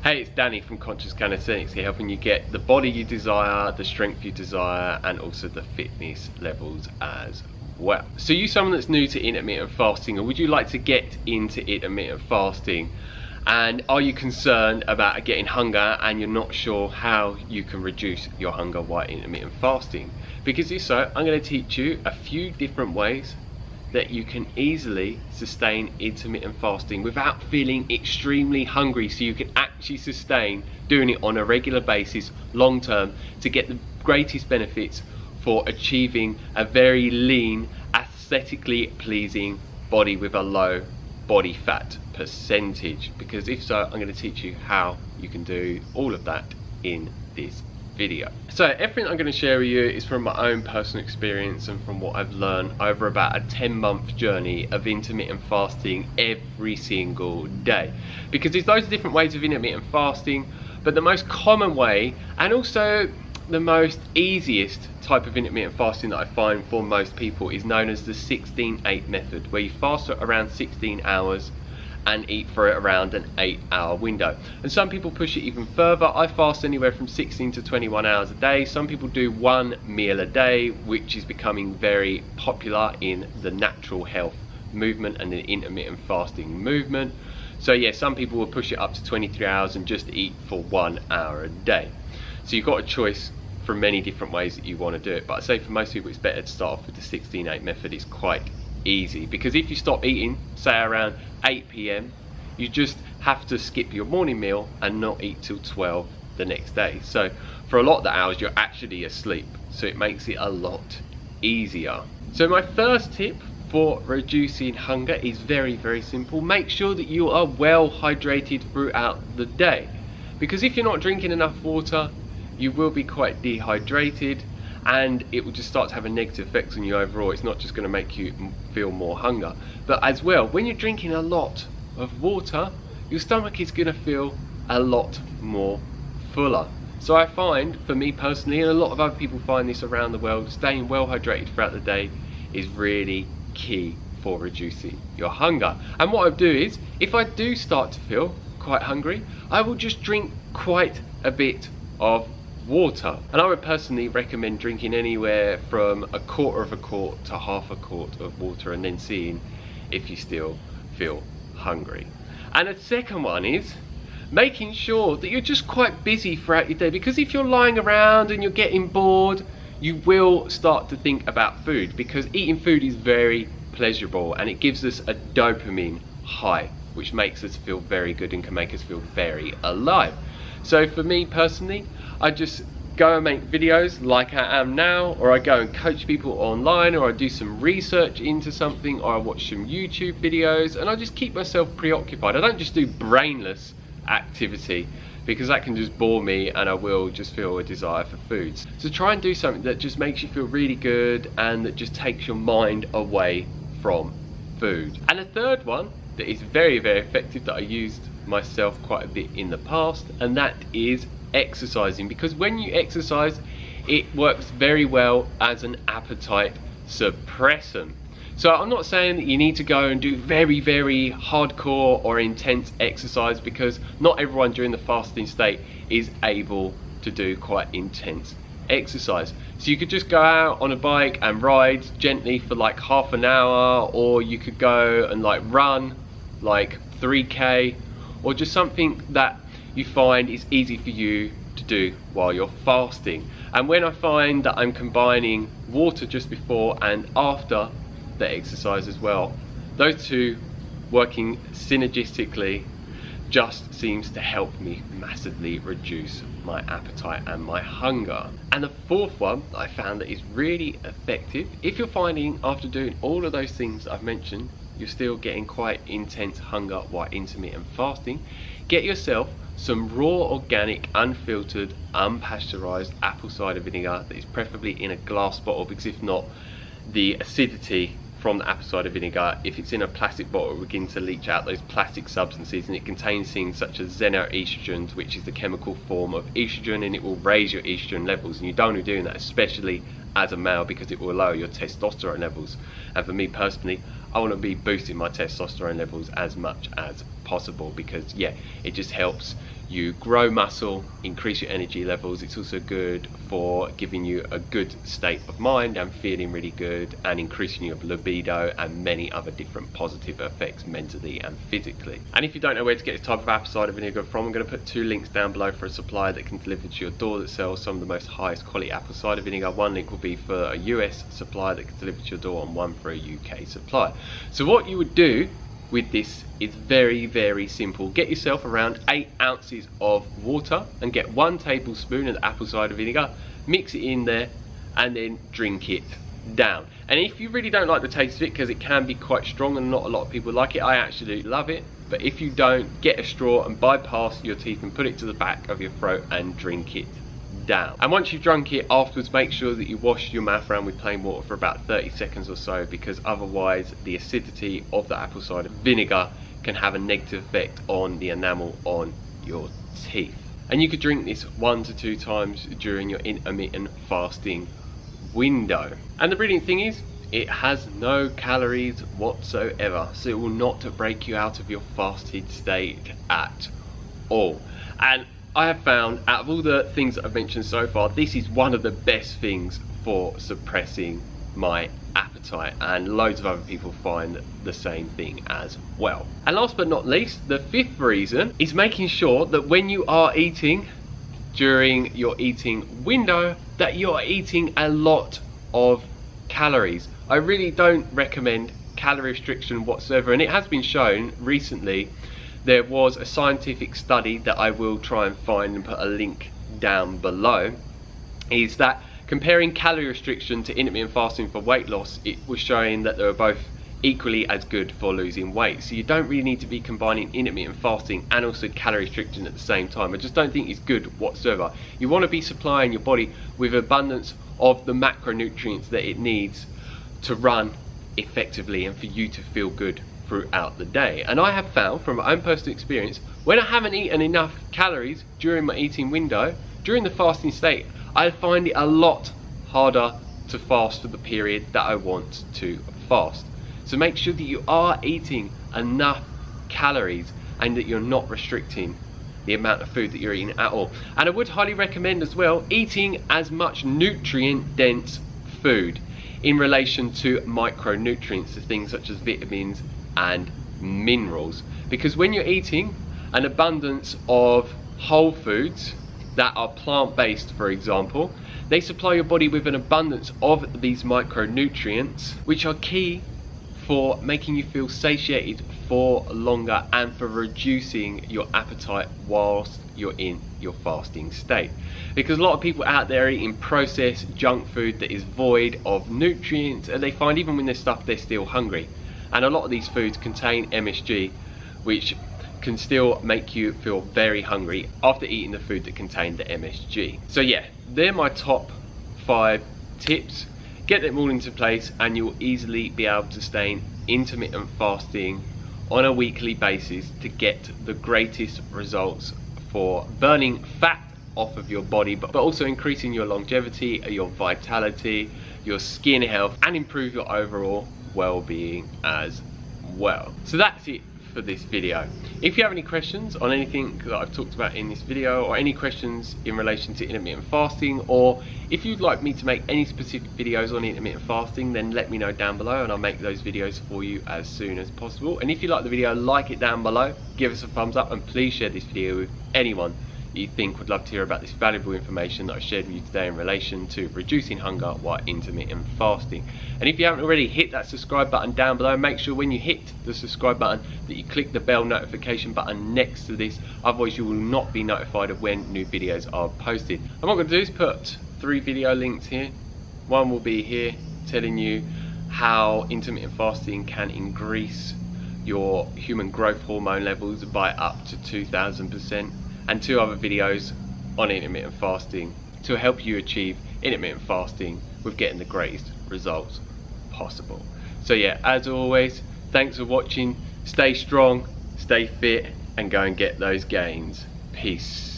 Hey, it's Danny from Conscious Calisthenics here, helping you get the body you desire, the strength you desire, and also the fitness levels as well. So you someone that's new to intermittent fasting, or would you like to get into intermittent fasting? And are you concerned about getting hunger and you're not sure how you can reduce your hunger while intermittent fasting? Because if so, I'm going to teach you a few different ways that you can easily sustain intermittent fasting without feeling extremely hungry, so you can actually sustain doing it on a regular basis long term to get the greatest benefits for achieving a very lean, aesthetically pleasing body with a low body fat percentage. Because if so, I'm going to teach you how you can do all of that in this video. So everything I'm going to share with you is from my own personal experience and from what I've learned over about a 10-month journey of intermittent fasting every single day. Because there's loads of different ways of intermittent fasting, but the most common way, and also the most easiest type of intermittent fasting that I find for most people, is known as the 16-8 method, where you fast for around 16 hours and eat for around an 8-hour window. And some people push it even further. I fast anywhere from 16 to 21 hours a day. Some people do one meal a day, which is becoming very popular in the natural health movement and the intermittent fasting movement. So yeah, some people will push it up to 23 hours and just eat for 1 hour a day. So you've got a choice from many different ways that you want to do it. But I'd say for most people it's better to start off with the 16-8 method. It's quite easy, because if you stop eating say around 8 p.m, you just have to skip your morning meal and not eat till 12 the next day. So for a lot of the hours you're actually asleep, so it makes it a lot easier. So my first tip for reducing hunger is very simple. Make sure that you are well hydrated throughout the day, because if you're not drinking enough water, you will be quite dehydrated, and it will just start to have a negative effect on you overall. It's not just going to make you feel more hunger, but as well, when you're drinking a lot of water, your stomach is going to feel a lot more fuller. So I find, for me personally, and a lot of other people find this around the world, staying well hydrated throughout the day is really key for reducing your hunger. And what I do is, if I do start to feel quite hungry, I will just drink quite a bit of water. And I would personally recommend drinking anywhere from a quarter of a quart to half a quart of water, and then seeing if you still feel hungry. And the second one is making sure that you're just quite busy throughout your day, because if you're lying around and you're getting bored, you will start to think about food, because eating food is very pleasurable and it gives us a dopamine high, which makes us feel very good and can make us feel very alive. So for me personally, I just go and make videos like I am now, or I go and coach people online, or I do some research into something, or I watch some YouTube videos, and I just keep myself preoccupied. I don't just do brainless activity, because that can just bore me and I will just feel a desire for food. So try and do something that just makes you feel really good and that just takes your mind away from food. And the third one that is very effective, that I used myself quite a bit in the past, and that is exercising. Because when you exercise, it works very well as an appetite suppressant. So I'm not saying that you need to go and do very hardcore or intense exercise, because not everyone during the fasting state is able to do quite intense exercise. So you could just go out on a bike and ride gently for like half an hour, or you could go and like run like 3k, or just something that you find is easy for you to do while you're fasting. And when I find that I'm combining water just before and after the exercise as well, those two working synergistically just seems to help me massively reduce my appetite and my hunger. And the fourth one that I found that is really effective, if you're finding after doing all of those things that I've mentioned you're still getting quite intense hunger while intermittent fasting, get yourself some raw, organic, unfiltered, unpasteurized apple cider vinegar that is preferably in a glass bottle, because if not, the acidity from the apple cider vinegar, if it's in a plastic bottle, it will begin to leach out those plastic substances, and it contains things such as xenoestrogens, which is the chemical form of estrogen, and it will raise your estrogen levels, and you don't want to be doing that, especially as a male, because it will lower your testosterone levels. And for me personally, I want to be boosting my testosterone levels as much as possible, because yeah, it just helps you grow muscle, increase your energy levels. It's also good for giving you a good state of mind and feeling really good, and increasing your libido and many other different positive effects mentally and physically. And if you don't know where to get this type of apple cider vinegar from, I'm going to put 2 links down below for a supplier that can deliver to your door that sells some of the most highest quality apple cider vinegar. One link will be for a US supplier that can deliver to your door, and one for a UK supplier. So what you would do with this is very, very simple. Get yourself around 8 ounces of water and get 1 tablespoon of the apple cider vinegar, mix it in there, and then drink it down. And if you really don't like the taste of it, because it can be quite strong and not a lot of people like it, I actually love it, but if you don't, get a straw and bypass your teeth and put it to the back of your throat and drink it down. And once you've drunk it, afterwards make sure that you wash your mouth around with plain water for about 30 seconds or so, because otherwise the acidity of the apple cider vinegar can have a negative effect on the enamel on your teeth. And you could drink this 1 to 2 times during your intermittent fasting window. And the brilliant thing is, it has no calories whatsoever, so it will not break you out of your fasted state at all. And I have found, out of all the things that I've mentioned so far, this is one of the best things for suppressing my appetite, and loads of other people find the same thing as well. And last but not least, the 5th reason is making sure that when you are eating during your eating window, that you're eating a lot of calories. I really don't recommend calorie restriction whatsoever, and it has been shown recently. There was a scientific study that I will try and find and put a link down below, is that comparing calorie restriction to intermittent fasting for weight loss, it was showing that they were both equally as good for losing weight. So you don't really need to be combining intermittent fasting and also calorie restriction at the same time. I just don't think it's good whatsoever. You want to be supplying your body with abundance of the macronutrients that it needs to run effectively and for you to feel good throughout the day. And I have found from my own personal experience, when I haven't eaten enough calories during my eating window, during the fasting state, I find it a lot harder to fast for the period that I want to fast. So make sure that you are eating enough calories and that you're not restricting the amount of food that you're eating at all. And I would highly recommend as well eating as much nutrient dense food in relation to micronutrients, so things such as vitamins and minerals, because when you're eating an abundance of whole foods that are plant-based, for example, they supply your body with an abundance of these micronutrients, which are key for making you feel satiated for longer and for reducing your appetite whilst you're in your fasting state. Because a lot of people out there eating processed junk food that is void of nutrients, and they find even when they're stuffed, they're still hungry. And a lot of these foods contain MSG, which can still make you feel very hungry after eating the food that contained the MSG. So yeah, they're my top 5 tips. Get them all into place and you'll easily be able to stay in intermittent fasting on a weekly basis to get the greatest results for burning fat off of your body, but also increasing your longevity, your vitality, your skin health, and improve your overall well-being as well. So that's it for this video. If you have any questions on anything that I've talked about in this video, or any questions in relation to intermittent fasting, or if you'd like me to make any specific videos on intermittent fasting, then let me know down below and I'll make those videos for you as soon as possible. And if you like the video, like it down below, give us a thumbs up, and please share this video with anyone you think would love to hear about this valuable information that I shared with you today in relation to reducing hunger while intermittent fasting. And if you haven't already, hit that subscribe button down below. Make sure when you hit the subscribe button that you click the bell notification button next to this, otherwise you will not be notified of when new videos are posted. And what I'm going to do is put 3 video links here. One will be here telling you how intermittent fasting can increase your human growth hormone levels by up to 2000%. And 2 other videos on intermittent fasting to help you achieve intermittent fasting with getting the greatest results possible. So yeah, as always, thanks for watching. Stay strong, stay fit, and go and get those gains. Peace.